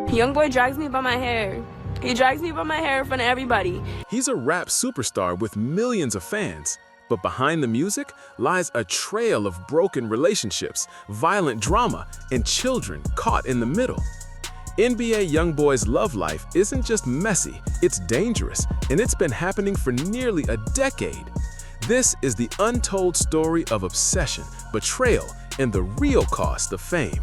Young boy drags me by my hair. He drags me by my hair in front of everybody. He's a rap superstar with millions of fans. But behind the music lies a trail of broken relationships, violent drama, and children caught in the middle. NBA YoungBoy's love life isn't just messy, it's dangerous, and it's been happening for nearly a decade. This is the untold story of obsession, betrayal, and the real cost of fame.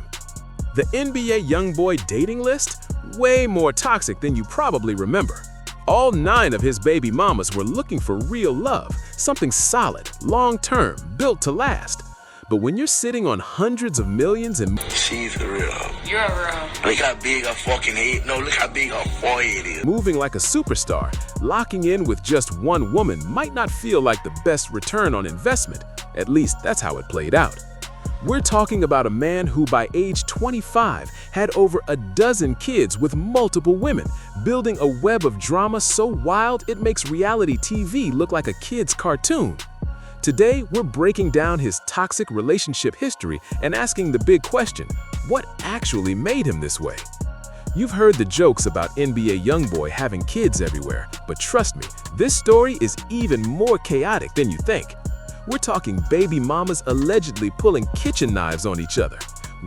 The NBA YoungBoy dating list? Way more toxic than you probably remember. All 9 of his baby mamas were looking for real love, something solid, long-term, built to last. But when you're sitting on hundreds of millions and she's real. You're real. Look how big her fucking head. No, look how big her forehead is. moving like a superstar, locking in with just one woman might not feel like the best return on investment. At least that's how it played out. We're talking about a man who by age 25 had over a dozen kids with multiple women, building a web of drama so wild it makes reality TV look like a kid's cartoon. Today, we're breaking down his toxic relationship history and asking the big question, what actually made him this way? You've heard the jokes about NBA YoungBoy having kids everywhere, but trust me, this story is even more chaotic than you think. We're talking baby mamas allegedly pulling kitchen knives on each other,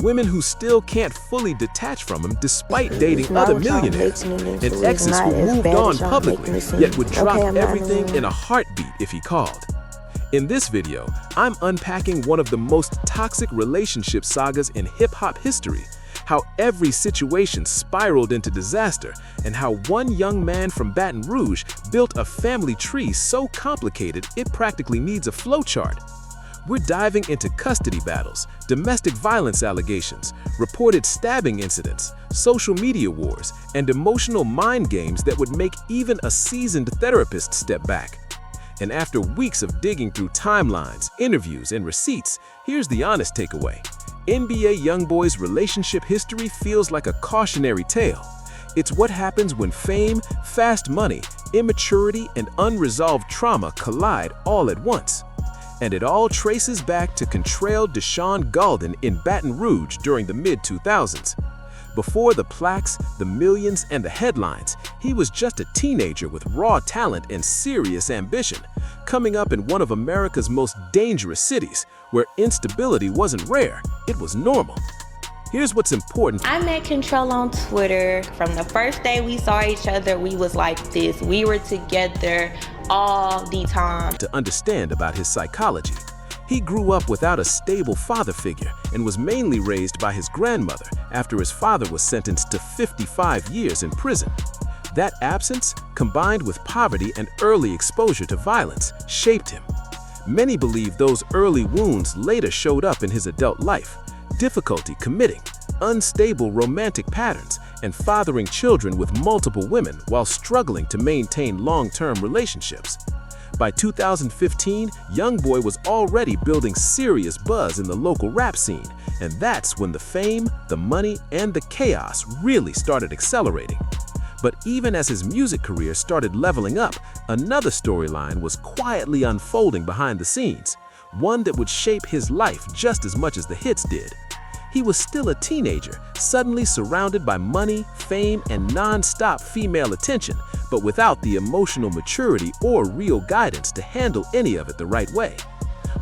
women who still can't fully detach from him despite dating other millionaires, and exes who moved on publicly yet would drop everything in a heartbeat if he called. In this video, I'm unpacking one of the most toxic relationship sagas in hip-hop history, how every situation spiraled into disaster, and how one young man from Baton Rouge built a family tree so complicated it practically needs a flowchart. We're diving into custody battles, domestic violence allegations, reported stabbing incidents, social media wars, and emotional mind games that would make even a seasoned therapist step back. And after weeks of digging through timelines, interviews, and receipts, here's the honest takeaway. NBA YoungBoy's relationship history feels like a cautionary tale. It's what happens when fame, fast money, immaturity, and unresolved trauma collide all at once. And it all traces back to Contrail Deshaun Golden in Baton Rouge during the mid-2000s. Before the plaques, the millions, and the headlines, he was just a teenager with raw talent and serious ambition, coming up in one of America's most dangerous cities, where instability wasn't rare, it was normal. Here's what's important. I met Control on Twitter. From the first day we saw each other, we was like this. We were together all the time. To understand about his psychology. He grew up without a stable father figure and was mainly raised by his grandmother after his father was sentenced to 55 years in prison. That absence, combined with poverty and early exposure to violence, shaped him. Many believe those early wounds later showed up in his adult life: difficulty committing, unstable romantic patterns, and fathering children with multiple women while struggling to maintain long-term relationships. By 2015, YoungBoy was already building serious buzz in the local rap scene, and that's when the fame, the money, and the chaos really started accelerating. But even as his music career started leveling up, another storyline was quietly unfolding behind the scenes, one that would shape his life just as much as the hits did. He was still a teenager, suddenly surrounded by money, fame, and non-stop female attention, but without the emotional maturity or real guidance to handle any of it the right way.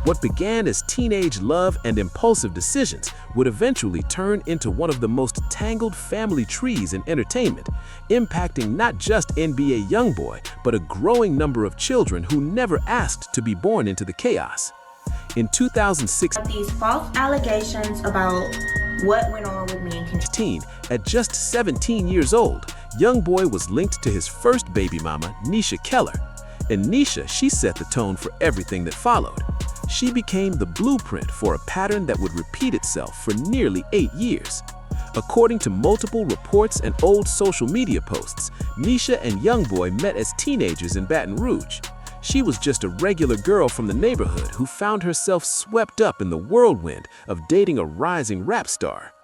What began as teenage love and impulsive decisions would eventually turn into one of the most tangled family trees in entertainment, impacting not just NBA YoungBoy, but a growing number of children who never asked to be born into the chaos. In 2006, These false allegations about what went on with me and Control. At just 17 years old, YoungBoy was linked to his first baby mama, Nisha Keller. And Nisha, she set the tone for everything that followed. She became the blueprint for a pattern that would repeat itself for nearly 8 years. According to multiple reports and old social media posts, Nisha and YoungBoy met as teenagers in Baton Rouge. She was just a regular girl from the neighborhood who found herself swept up in the whirlwind of dating a rising rap star.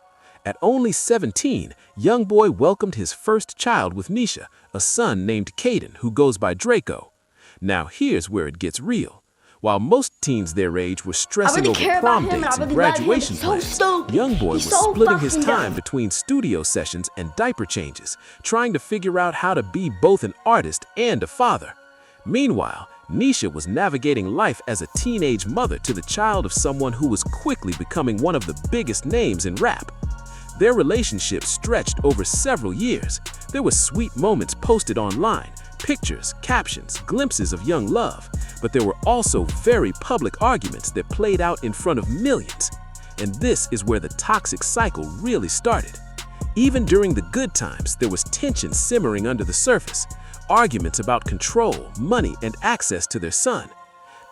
At only 17, YoungBoy welcomed his first child with Nisha, a son named Caden who goes by Draco. Now here's where it gets real. While most teens their age were stressing over prom dates and graduation plans, Youngboy was splitting his time between studio sessions and diaper changes, trying to figure out how to be both an artist and a father. Meanwhile, Nisha was navigating life as a teenage mother to the child of someone who was quickly becoming one of the biggest names in rap. Their relationship stretched over several years. There were sweet moments posted online, pictures, captions, glimpses of young love, but there were also very public arguments that played out in front of millions. And this is where the toxic cycle really started. Even during the good times, there was tension simmering under the surface, arguments about control, money, and access to their son.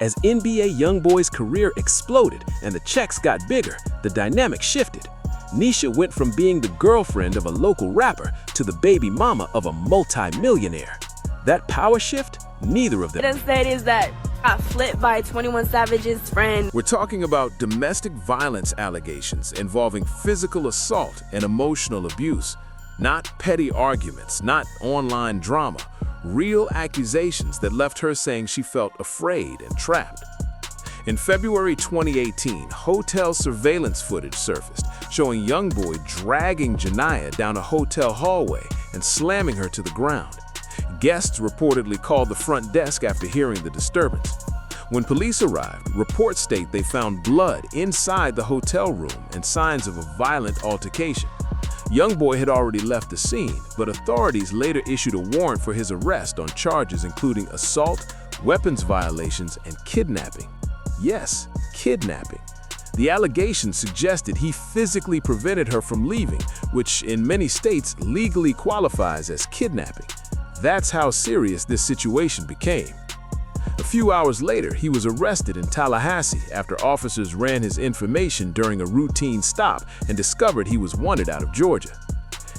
As NBA Youngboy's career exploded and the checks got bigger, the dynamic shifted. Nisha went from being the girlfriend of a local rapper to the baby mama of a multi-millionaire. That power shift, neither of them. It said is that got flipped by 21 Savage's friend. We're talking about domestic violence allegations involving physical assault and emotional abuse. Not petty arguments, not online drama. Real accusations that left her saying she felt afraid and trapped. In February 2018, hotel surveillance footage surfaced, showing Youngboy dragging Janiyah down a hotel hallway and slamming her to the ground. Guests reportedly called the front desk after hearing the disturbance. When police arrived, reports state they found blood inside the hotel room and signs of a violent altercation. Youngboy had already left the scene, but authorities later issued a warrant for his arrest on charges including assault, weapons violations, and kidnapping. Yes, kidnapping. The allegations suggested he physically prevented her from leaving, which in many states legally qualifies as kidnapping. That's how serious this situation became. A few hours later, he was arrested in Tallahassee after officers ran his information during a routine stop and discovered he was wanted out of Georgia.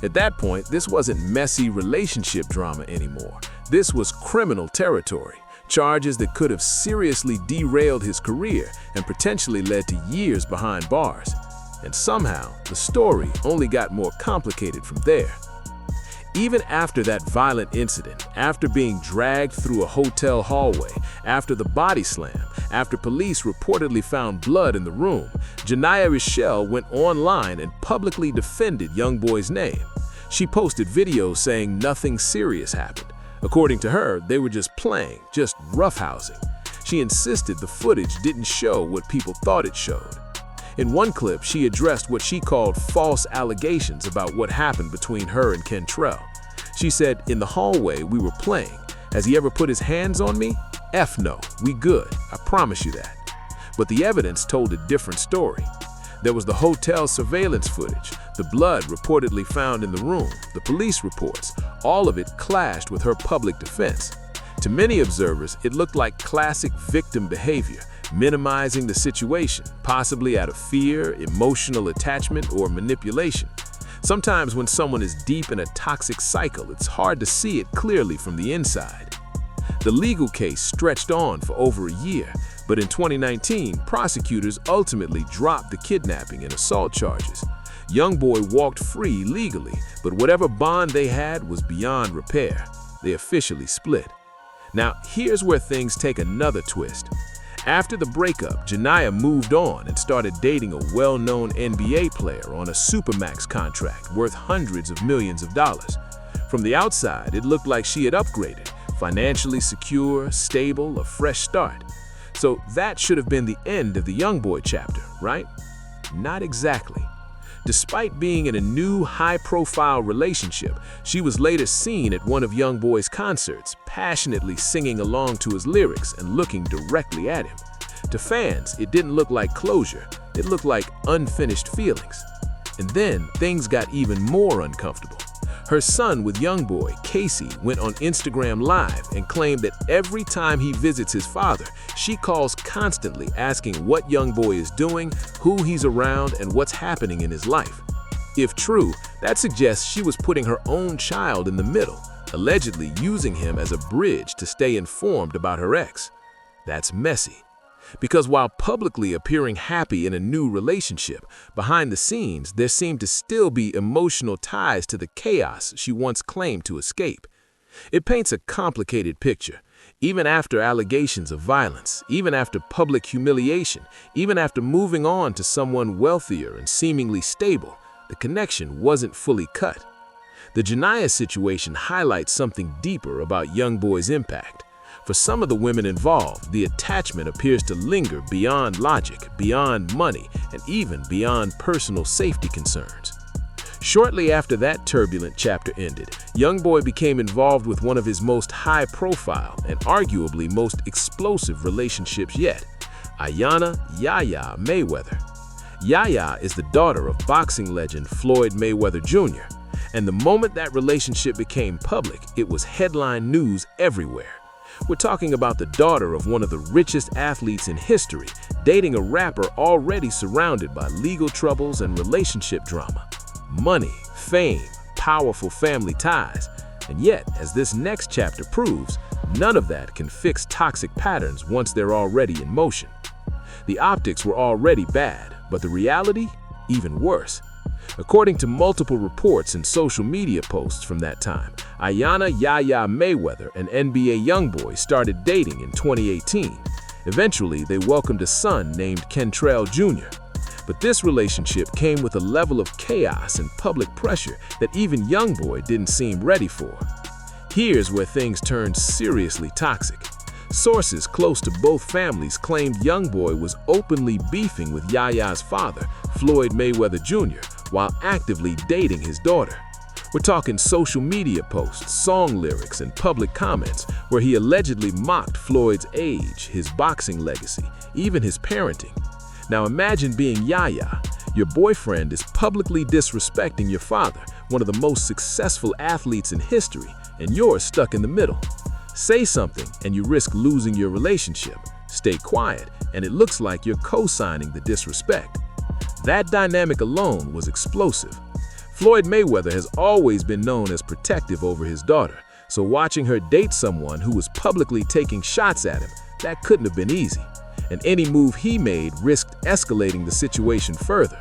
At that point, this wasn't messy relationship drama anymore. This was criminal territory, charges that could have seriously derailed his career and potentially led to years behind bars. And somehow, the story only got more complicated from there. Even after that violent incident, after being dragged through a hotel hallway, after the body slam, after police reportedly found blood in the room, Janiyah Rochelle went online and publicly defended Youngboy's name. She posted videos saying nothing serious happened. According to her, they were just playing, just roughhousing. She insisted the footage didn't show what people thought it showed. In one clip, she addressed what she called false allegations about what happened between her and Kentrell. She said, "In the hallway, we were playing. Has he ever put his hands on me? F no, we good, I promise you that." But the evidence told a different story. There was the hotel surveillance footage, the blood reportedly found in the room, the police reports. All of it clashed with her public defense. To many observers, it looked like classic victim behavior, minimizing the situation, possibly out of fear, emotional attachment, or manipulation. Sometimes when someone is deep in a toxic cycle, it's hard to see it clearly from the inside. The legal case stretched on for over a year, but in 2019, prosecutors ultimately dropped the kidnapping and assault charges. Youngboy walked free legally, but whatever bond they had was beyond repair. They officially split. Now, here's where things take another twist. After the breakup, Janiyah moved on and started dating a well-known NBA player on a Supermax contract worth hundreds of millions of dollars. From the outside, it looked like she had upgraded, financially secure, stable, a fresh start. So that should have been the end of the Youngboy chapter, right? Not exactly. Despite being in a new, high-profile relationship, she was later seen at one of Youngboy's concerts, passionately singing along to his lyrics and looking directly at him. To fans, it didn't look like closure. It looked like unfinished feelings. And then things got even more uncomfortable. Her son with Youngboy, Casey, went on Instagram Live and claimed that every time he visits his father, she calls constantly asking what Youngboy is doing, who he's around, and what's happening in his life. If true, that suggests she was putting her own child in the middle, allegedly using him as a bridge to stay informed about her ex. That's messy. Because while publicly appearing happy in a new relationship, behind the scenes there seemed to still be emotional ties to the chaos she once claimed to escape. It paints a complicated picture. Even after allegations of violence, even after public humiliation, even after moving on to someone wealthier and seemingly stable, the connection wasn't fully cut. The Janiyah situation highlights something deeper about YoungBoy's impact. For some of the women involved, the attachment appears to linger beyond logic, beyond money, and even beyond personal safety concerns. Shortly after that turbulent chapter ended, YoungBoy became involved with one of his most high-profile and arguably most explosive relationships yet, Ayanna Yaya Mayweather. Yaya is the daughter of boxing legend Floyd Mayweather Jr., and the moment that relationship became public, it was headline news everywhere. We're talking about the daughter of one of the richest athletes in history, dating a rapper already surrounded by legal troubles and relationship drama. Money, fame, powerful family ties. And yet, as this next chapter proves, none of that can fix toxic patterns once they're already in motion. The optics were already bad, but the reality, even worse. According to multiple reports and social media posts from that time, Ayanna Yaya Mayweather and NBA YoungBoy started dating in 2018. Eventually, they welcomed a son named Kentrell Jr. But this relationship came with a level of chaos and public pressure that even YoungBoy didn't seem ready for. Here's where things turned seriously toxic. Sources close to both families claimed YoungBoy was openly beefing with Yaya's father, Floyd Mayweather Jr., while actively dating his daughter. We're talking social media posts, song lyrics, and public comments where he allegedly mocked Floyd's age, his boxing legacy, even his parenting. Now imagine being Yaya. Your boyfriend is publicly disrespecting your father, one of the most successful athletes in history, and you're stuck in the middle. Say something and you risk losing your relationship. Stay quiet and it looks like you're co-signing the disrespect. That dynamic alone was explosive. Floyd Mayweather has always been known as protective over his daughter, so watching her date someone who was publicly taking shots at him, that couldn't have been easy. And any move he made risked escalating the situation further.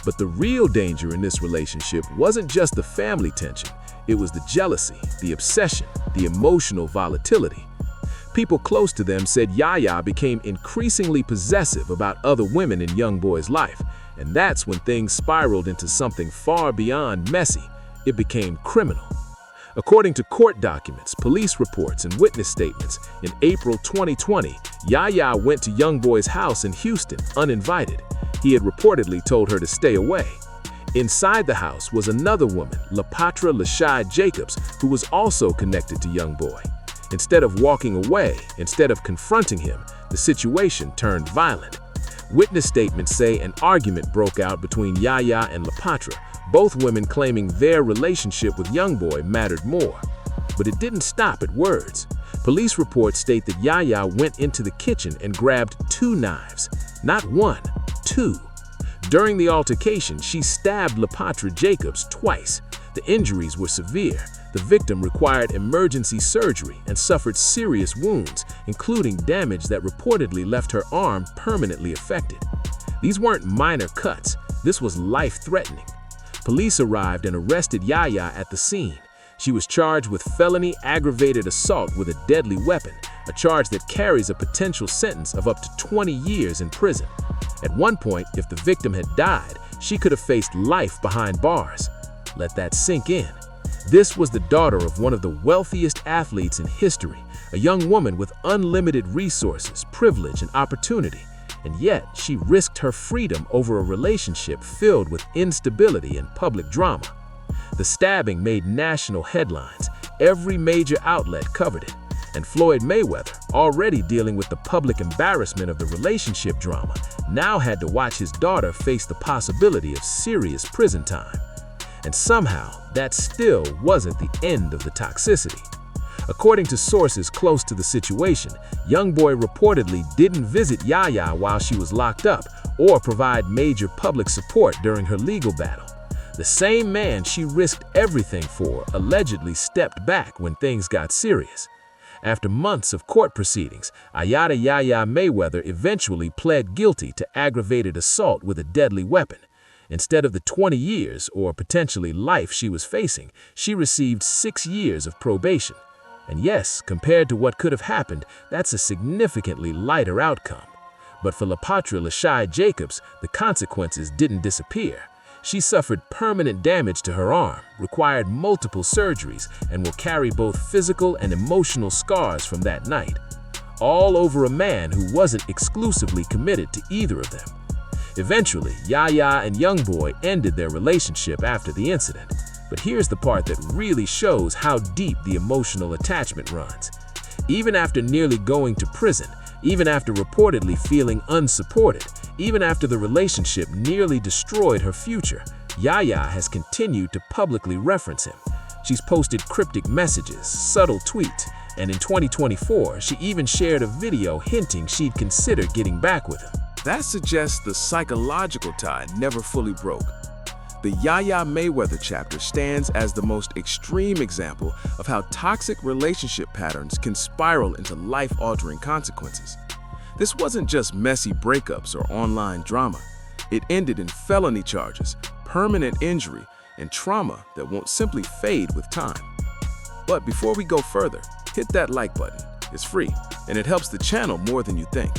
But the real danger in this relationship wasn't just the family tension, it was the jealousy, the obsession, the emotional volatility. People close to them said Yaya became increasingly possessive about other women in YoungBoy's life, and that's when things spiraled into something far beyond messy. It became criminal. According to court documents, police reports, and witness statements, in April 2020, Yaya went to YoungBoy's house in Houston uninvited. He had reportedly told her to stay away. Inside the house was another woman, LaPatra Lashai Jacobs, who was also connected to YoungBoy. Instead of walking away, instead of confronting him, the situation turned violent. Witness statements say an argument broke out between Yaya and LaPatra, both women claiming their relationship with YoungBoy mattered more. But it didn't stop at words. Police reports state that Yaya went into the kitchen and grabbed 2 knives. Not 1, 2. During the altercation, she stabbed LaPatra Jacobs twice. The injuries were severe. The victim required emergency surgery and suffered serious wounds, including damage that reportedly left her arm permanently affected. These weren't minor cuts. This was life-threatening. Police arrived and arrested Yaya at the scene. She was charged with felony aggravated assault with a deadly weapon, a charge that carries a potential sentence of up to 20 years in prison. At one point, if the victim had died, she could have faced life behind bars. Let that sink in. This was the daughter of one of the wealthiest athletes in history, a young woman with unlimited resources, privilege, and opportunity. And yet, she risked her freedom over a relationship filled with instability and public drama. The stabbing made national headlines. Every major outlet covered it. And Floyd Mayweather, already dealing with the public embarrassment of the relationship drama, now had to watch his daughter face the possibility of serious prison time. And somehow, that still wasn't the end of the toxicity. According to sources close to the situation, YoungBoy reportedly didn't visit Yaya while she was locked up or provide major public support during her legal battle. The same man she risked everything for allegedly stepped back when things got serious. After months of court proceedings, Ayanna Yaya Mayweather eventually pled guilty to aggravated assault with a deadly weapon. Instead of the 20 years or potentially life she was facing, she received 6 years of probation. And yes, compared to what could have happened, that's a significantly lighter outcome. But for Lepatra Lashai Jacobs, the consequences didn't disappear. She suffered permanent damage to her arm, required multiple surgeries, and will carry both physical and emotional scars from that night. All over a man who wasn't exclusively committed to either of them. Eventually, Yaya and Youngboy ended their relationship after the incident. But here's the part that really shows how deep the emotional attachment runs. Even after nearly going to prison, even after reportedly feeling unsupported, even after the relationship nearly destroyed her future, Yaya has continued to publicly reference him. She's posted cryptic messages, subtle tweets, and in 2024, she even shared a video hinting she'd consider getting back with him. That suggests the psychological tie never fully broke. The Yaya Mayweather chapter stands as the most extreme example of how toxic relationship patterns can spiral into life-altering consequences. This wasn't just messy breakups or online drama. It ended in felony charges, permanent injury, and trauma that won't simply fade with time. But before we go further, hit that like button. It's free, and it helps the channel more than you think.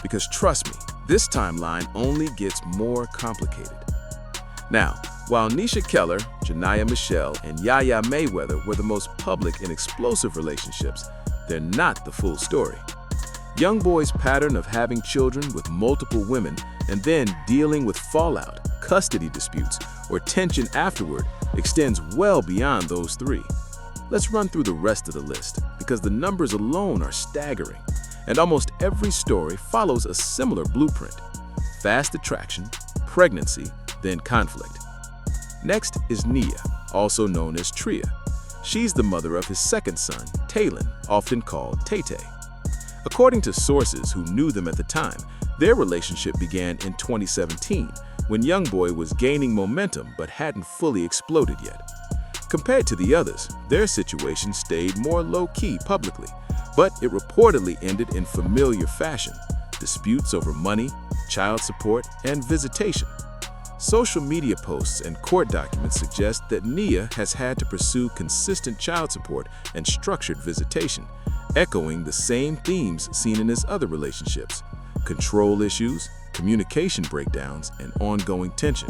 Because trust me, this timeline only gets more complicated. Now, while Nisha Keller, Janiyah Michelle, and Yaya Mayweather were the most public and explosive relationships, they're not the full story. Youngboy's pattern of having children with multiple women and then dealing with fallout, custody disputes, or tension afterward extends well beyond those three. Let's run through the rest of the list, because the numbers alone are staggering, and almost every story follows a similar blueprint: fast attraction, pregnancy, then conflict. Next is Nia, also known as Tria. She's the mother of his second son, Talon, often called Tay-Tay. According to sources who knew them at the time, their relationship began in 2017, when Youngboy was gaining momentum but hadn't fully exploded yet. Compared to the others, their situation stayed more low-key publicly, but it reportedly ended in familiar fashion: disputes over money, child support, and visitation. Social media posts and court documents suggest that Nia has had to pursue consistent child support and structured visitation, echoing the same themes seen in his other relationships: control issues, communication breakdowns, and ongoing tension.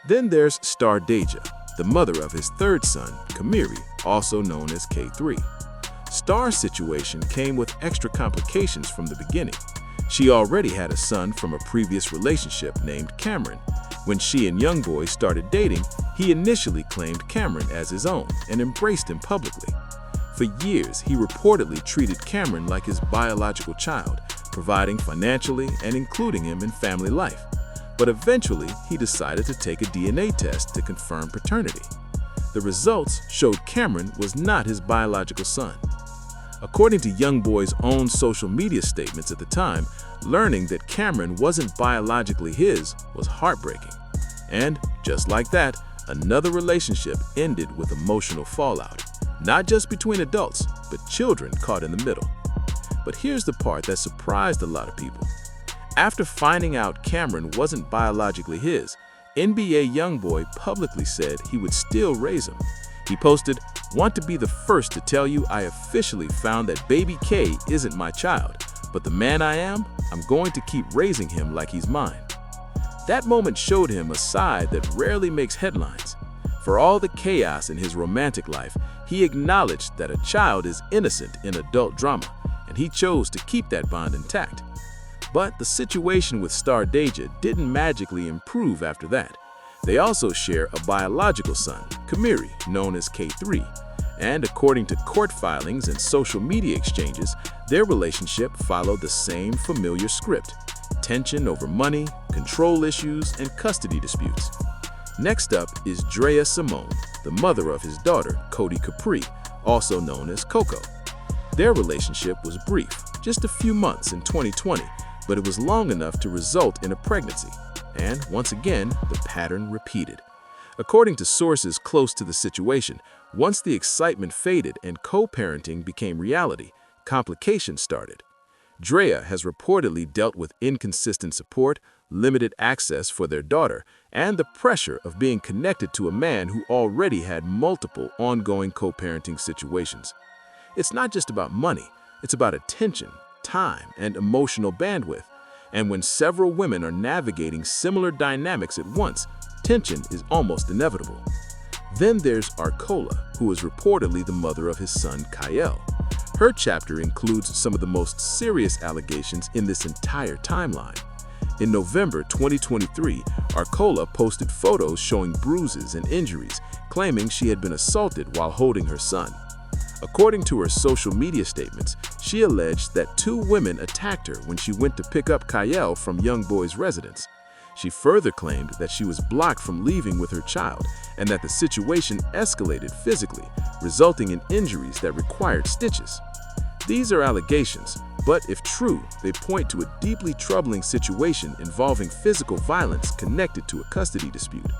Then there's Star Deja, the mother of his third son, Kamiri, also known as K3. Star's situation came with extra complications from the beginning. She already had a son from a previous relationship named Cameron. When she and Youngboy started dating, he initially claimed Cameron as his own and embraced him publicly. For years, he reportedly treated Cameron like his biological child, providing financially and including him in family life. But eventually, he decided to take a DNA test to confirm paternity. The results showed Cameron was not his biological son. According to Youngboy's own social media statements at the time, learning that Cameron wasn't biologically his was heartbreaking. And just like that, another relationship ended with emotional fallout, not just between adults, but children caught in the middle. But here's the part that surprised a lot of people. After finding out Cameron wasn't biologically his, NBA Youngboy publicly said he would still raise him. He posted, "Want to be the first to tell you I officially found that baby K isn't my child, but the man I am, I'm going to keep raising him like he's mine." That moment showed him a side that rarely makes headlines. For all the chaos in his romantic life, he acknowledged that a child is innocent in adult drama, and he chose to keep that bond intact. But the situation with Star Deja didn't magically improve after that. They also share a biological son, Kamiri, known as K3, and according to court filings and social media exchanges, their relationship followed the same familiar script: tension over money, control issues, and custody disputes. Next up is Drea Simone, the mother of his daughter, Cody Capri, also known as Coco. Their relationship was brief, just a few months in 2020, but it was long enough to result in a pregnancy. And once again, the pattern repeated. According to sources close to the situation, once the excitement faded and co-parenting became reality, complications started. Drea has reportedly dealt with inconsistent support, limited access for their daughter, and the pressure of being connected to a man who already had multiple ongoing co-parenting situations. It's not just about money, it's about attention, time, and emotional bandwidth. And when several women are navigating similar dynamics at once, tension is almost inevitable. Then there's Arcola, who is reportedly the mother of his son Kyle. Her chapter includes some of the most serious allegations in this entire timeline. In November 2023, Arcola posted photos showing bruises and injuries, claiming she had been assaulted while holding her son. According to her social media statements, she alleged that 2 women attacked her when she went to pick up Kyle from Youngboy's residence. She further claimed that she was blocked from leaving with her child and that the situation escalated physically, resulting in injuries that required stitches. These are allegations, but if true, they point to a deeply troubling situation involving physical violence connected to a custody dispute.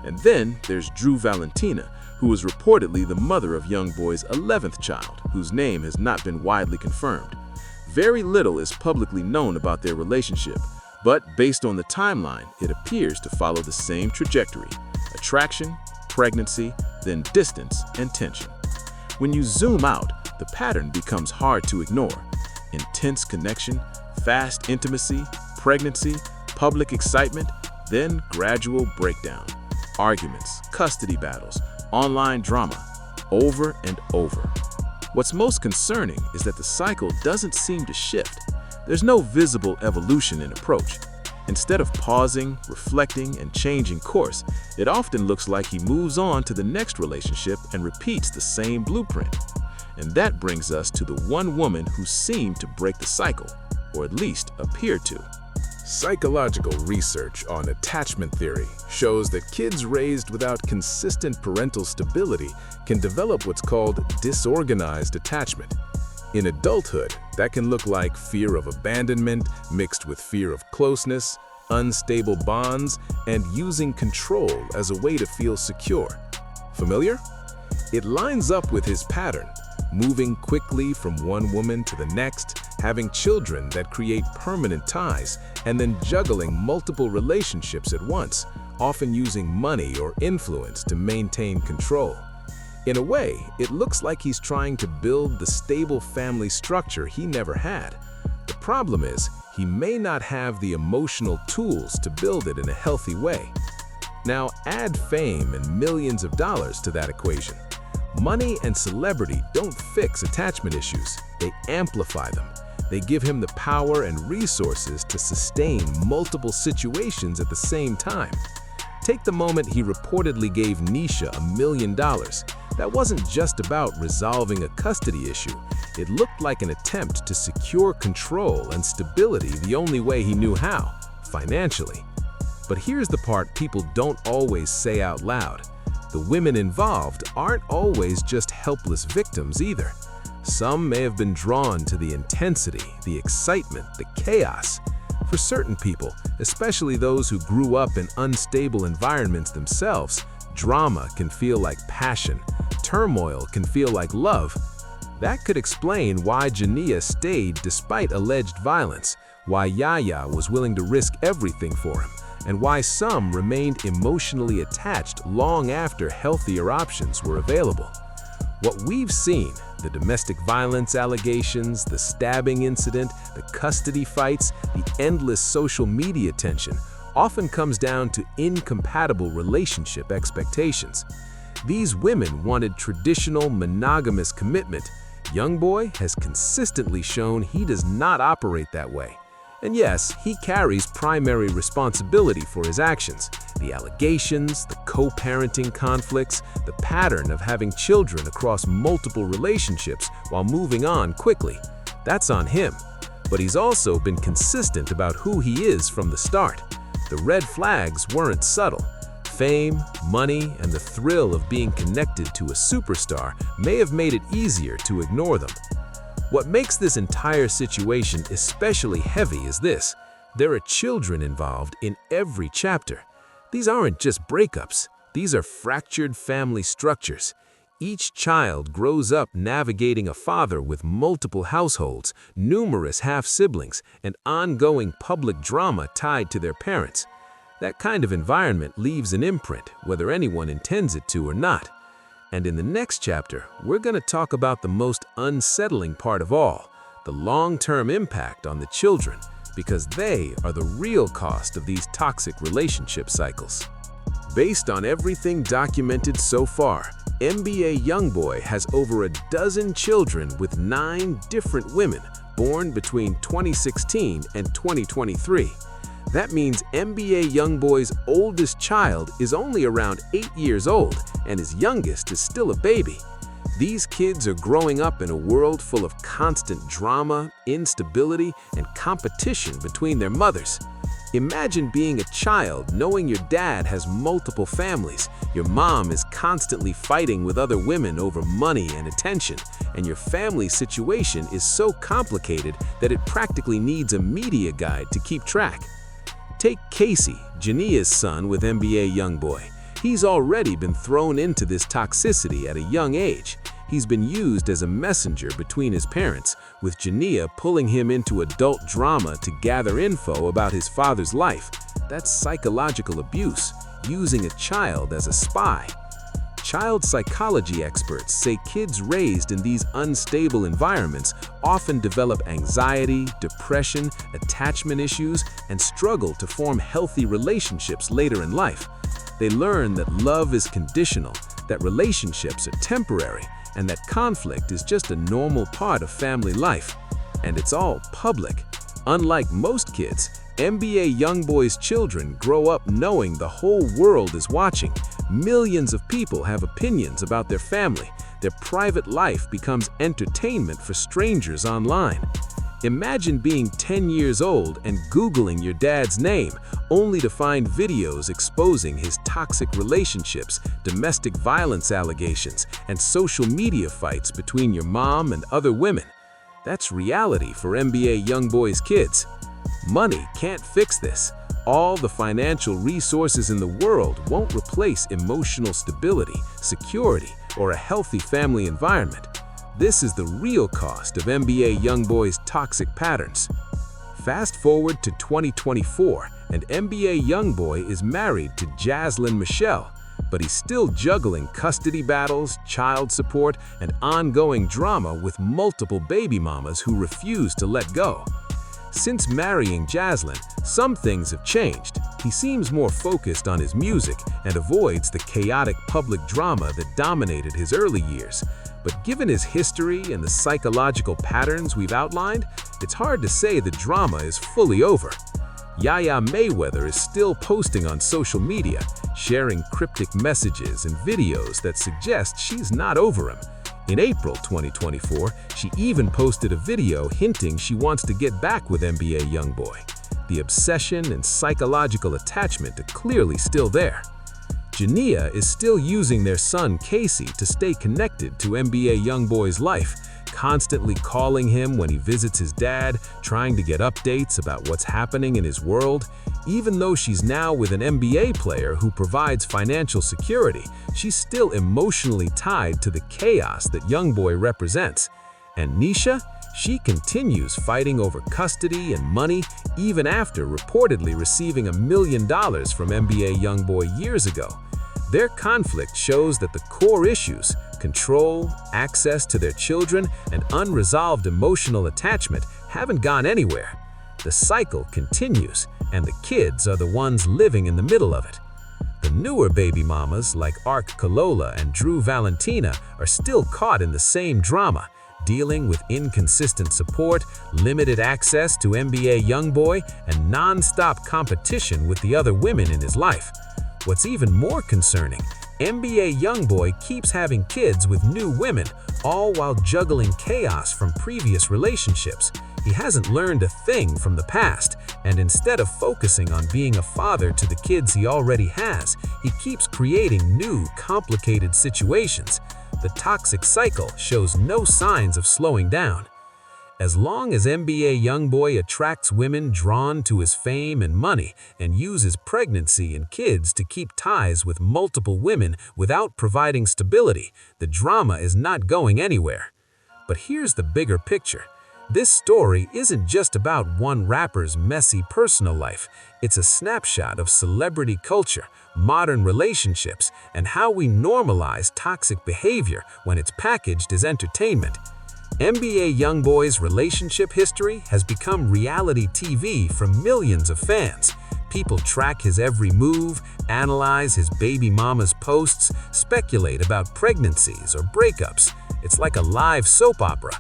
And then there's Drew Valentina, who is reportedly the mother of Youngboy's 11th child, whose name has not been widely confirmed. Very little is publicly known about their relationship, but based on the timeline, it appears to follow the same trajectory: attraction, pregnancy, then distance and tension. When you zoom out, the pattern becomes hard to ignore. Intense connection, fast intimacy, pregnancy, public excitement, then gradual breakdown. Arguments, custody battles, online drama, over and over. What's most concerning is that the cycle doesn't seem to shift. There's no visible evolution in approach. Instead of pausing, reflecting, and changing course, it often looks like he moves on to the next relationship and repeats the same blueprint. And that brings us to the one woman who seemed to break the cycle, or at least appeared to. Psychological research on attachment theory shows that kids raised without consistent parental stability can develop what's called disorganized attachment. In adulthood, that can look like fear of abandonment mixed with fear of closeness, unstable bonds, and using control as a way to feel secure. Familiar? It lines up with his pattern, moving quickly from one woman to the next, having children that create permanent ties, and then juggling multiple relationships at once, often using money or influence to maintain control. In a way, it looks like he's trying to build the stable family structure he never had. The problem is, he may not have the emotional tools to build it in a healthy way. Now, add fame and millions of dollars to that equation. Money and celebrity don't fix attachment issues, they amplify them. They give him the power and resources to sustain multiple situations at the same time. Take the moment he reportedly gave Nisha $1 million. That wasn't just about resolving a custody issue. It looked like an attempt to secure control and stability the only way he knew how, financially. But here's the part people don't always say out loud. The women involved aren't always just helpless victims either. Some may have been drawn to the intensity, the excitement, the chaos. For certain people, especially those who grew up in unstable environments themselves, drama can feel like passion, turmoil can feel like love. That could explain why Jania stayed despite alleged violence, why Yaya was willing to risk everything for him, and why some remained emotionally attached long after healthier options were available. What we've seen, the domestic violence allegations, the stabbing incident, the custody fights, the endless social media tension, often comes down to incompatible relationship expectations. These women wanted traditional monogamous commitment. Youngboy has consistently shown he does not operate that way. And yes, he carries primary responsibility for his actions. The allegations, the co-parenting conflicts, the pattern of having children across multiple relationships while moving on quickly. That's on him. But he's also been consistent about who he is from the start. The red flags weren't subtle. Fame, money, and the thrill of being connected to a superstar may have made it easier to ignore them. What makes this entire situation especially heavy is this: there are children involved in every chapter. These aren't just breakups, these are fractured family structures. Each child grows up navigating a father with multiple households, numerous half-siblings, and ongoing public drama tied to their parents. That kind of environment leaves an imprint, whether anyone intends it to or not. And in the next chapter, we're going to talk about the most unsettling part of all, the long-term impact on the children, because they are the real cost of these toxic relationship cycles. Based on everything documented so far, NBA Youngboy has over a dozen children with 9 different women born between 2016 and 2023. That means NBA Youngboy's oldest child is only around 8 years old, and his youngest is still a baby. These kids are growing up in a world full of constant drama, instability, and competition between their mothers. Imagine being a child knowing your dad has multiple families, your mom is constantly fighting with other women over money and attention, and your family situation is so complicated that it practically needs a media guide to keep track. Take Casey, Jania's son with NBA Youngboy. He's already been thrown into this toxicity at a young age. He's been used as a messenger between his parents, with Jania pulling him into adult drama to gather info about his father's life. That's psychological abuse, using a child as a spy. Child psychology experts say kids raised in these unstable environments often develop anxiety, depression, attachment issues, and struggle to form healthy relationships later in life. They learn that love is conditional, that relationships are temporary, and that conflict is just a normal part of family life. And it's all public. Unlike most kids, NBA Youngboy's children grow up knowing the whole world is watching. Millions of people have opinions about their family. Their private life becomes entertainment for strangers online. Imagine being 10 years old and Googling your dad's name, only to find videos exposing his toxic relationships, domestic violence allegations, and social media fights between your mom and other women. That's reality for NBA Youngboy's kids. Money can't fix this. All the financial resources in the world won't replace emotional stability, security, or a healthy family environment. This is the real cost of NBA Youngboy's toxic patterns. Fast forward to 2024, and NBA Youngboy is married to Jaslyn Michelle, but he's still juggling custody battles, child support, and ongoing drama with multiple baby mamas who refuse to let go. Since marrying Jaslyn, some things have changed. He seems more focused on his music and avoids the chaotic public drama that dominated his early years. But given his history and the psychological patterns we've outlined, it's hard to say the drama is fully over. Yaya Mayweather is still posting on social media, sharing cryptic messages and videos that suggest she's not over him. In April 2024, she even posted a video hinting she wants to get back with NBA Youngboy. The obsession and psychological attachment are clearly still there. Jania is still using their son Casey to stay connected to NBA Youngboy's life, constantly calling him when he visits his dad, trying to get updates about what's happening in his world. Even though she's now with an NBA player who provides financial security, she's still emotionally tied to the chaos that Youngboy represents. And Nisha? She continues fighting over custody and money even after reportedly receiving $1 million from NBA Youngboy years ago. Their conflict shows that the core issues, control, access to their children, and unresolved emotional attachment haven't gone anywhere. The cycle continues, and the kids are the ones living in the middle of it. The newer baby mamas like Ark Kalola and Drew Valentina are still caught in the same drama, dealing with inconsistent support, limited access to NBA Youngboy, and non-stop competition with the other women in his life. What's even more concerning, NBA Youngboy keeps having kids with new women, all while juggling chaos from previous relationships. He hasn't learned a thing from the past, and instead of focusing on being a father to the kids he already has, he keeps creating new, complicated situations. The toxic cycle shows no signs of slowing down. As long as NBA Youngboy attracts women drawn to his fame and money and uses pregnancy and kids to keep ties with multiple women without providing stability, the drama is not going anywhere. But here's the bigger picture. This story isn't just about one rapper's messy personal life. It's a snapshot of celebrity culture, modern relationships, and how we normalize toxic behavior when it's packaged as entertainment. NBA YoungBoy's relationship history has become reality TV for millions of fans. People track his every move, analyze his baby mama's posts, speculate about pregnancies or breakups. It's like a live soap opera.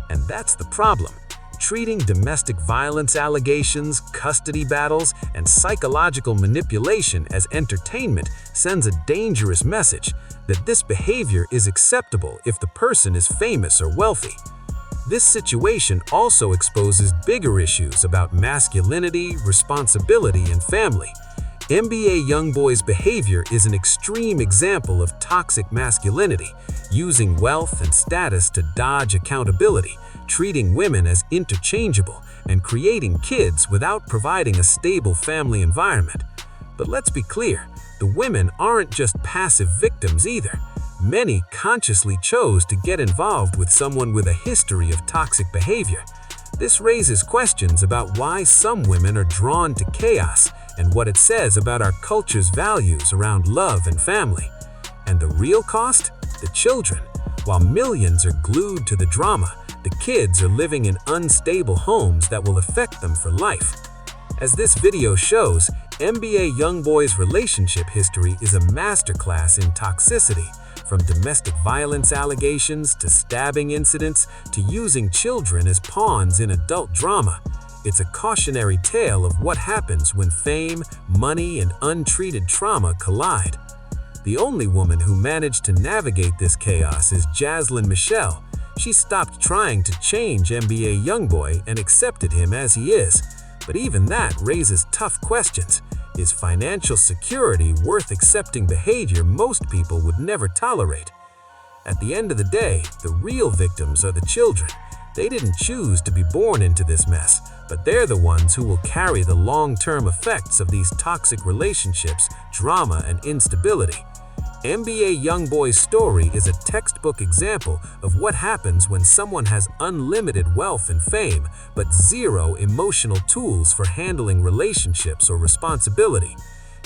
And that's the problem. Treating domestic violence allegations, custody battles, and psychological manipulation as entertainment sends a dangerous message that this behavior is acceptable if the person is famous or wealthy. This situation also exposes bigger issues about masculinity, responsibility, and family. NBA YoungBoy's behavior is an extreme example of toxic masculinity, using wealth and status to dodge accountability, treating women as interchangeable, and creating kids without providing a stable family environment. But let's be clear, the women aren't just passive victims either. Many consciously chose to get involved with someone with a history of toxic behavior. This raises questions about why some women are drawn to chaos and what it says about our culture's values around love and family. And the real cost? The children. While millions are glued to the drama, the kids are living in unstable homes that will affect them for life. As this video shows, NBA YoungBoy's relationship history is a masterclass in toxicity. From domestic violence allegations to stabbing incidents to using children as pawns in adult drama, it's a cautionary tale of what happens when fame, money, and untreated trauma collide. The only woman who managed to navigate this chaos is Jaslyn Michelle. She stopped trying to change NBA YoungBoy and accepted him as he is. But even that raises tough questions. Is financial security worth accepting behavior most people would never tolerate? At the end of the day, the real victims are the children. They didn't choose to be born into this mess, but they're the ones who will carry the long-term effects of these toxic relationships, drama, and instability. NBA YoungBoy's story is a textbook example of what happens when someone has unlimited wealth and fame, but zero emotional tools for handling relationships or responsibility.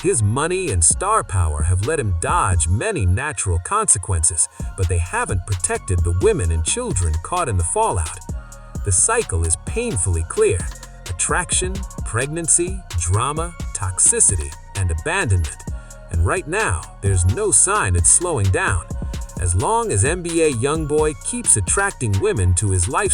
His money and star power have let him dodge many natural consequences, but they haven't protected the women and children caught in the fallout. The cycle is painfully clear: attraction, pregnancy, drama, toxicity, and abandonment. And right now, there's no sign it's slowing down. As long as NBA YoungBoy keeps attracting women to his lifestyle,